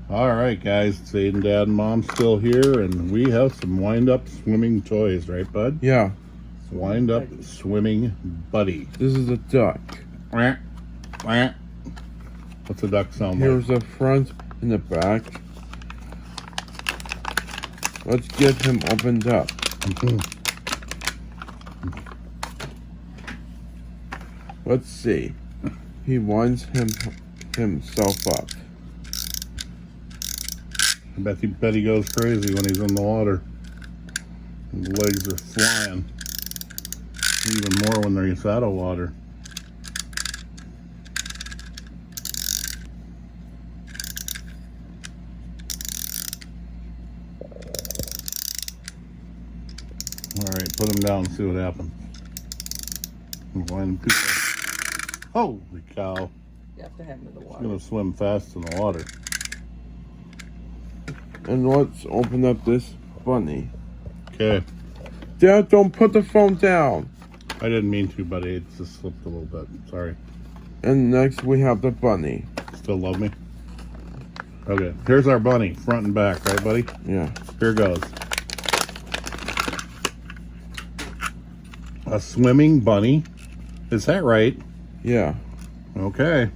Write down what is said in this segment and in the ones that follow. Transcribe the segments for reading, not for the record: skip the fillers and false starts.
All right, guys, it's Aiden, Dad, and Mom still here, and we have some wind-up swimming toys, right, bud? Yeah. Wind-up swimming buddy. This is a duck. Quack, quack. What's a duck sound Here's the front and the back. Let's get him opened up. Let's see. He winds himself up. I bet he goes crazy when he's in the water. His legs are flying. Even more when he's out of water. Alright, put him down and see what happens. Holy cow. You have to have him in the He's water. gonna swim fast in the water. And let's open up this bunny. Okay. Dad, don't put the phone down. I didn't mean to, buddy. It just slipped a little bit. Sorry. And next we have the bunny. Still love me? Okay. Here's our bunny, front and back, right, buddy? Yeah. Here goes. A swimming bunny. Is that right? Yeah. Okay.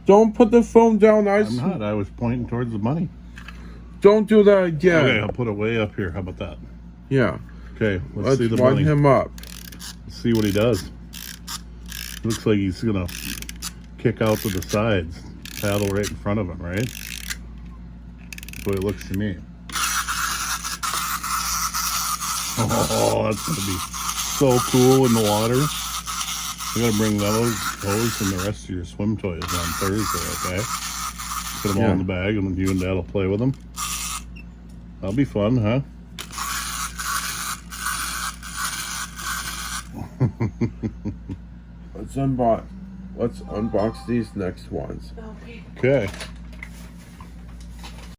Don't put the phone down. I'm not. I was pointing towards the bunny. Don't do that again. Okay, I'll put it way up here. How about that? Yeah. Okay, let's Let's see the wind bunny. him up. Let's see what he does. Looks like he's gonna kick out to the sides. Paddle right in front of him, right? That's what it looks to me. Oh, that's gonna be so cool in the water. You gotta bring those and the rest of your swim toys on Thursday, okay? Put them all in the bag, and you and Dad will play with them. That'll be fun, huh? Let's unbox these next ones. Okay.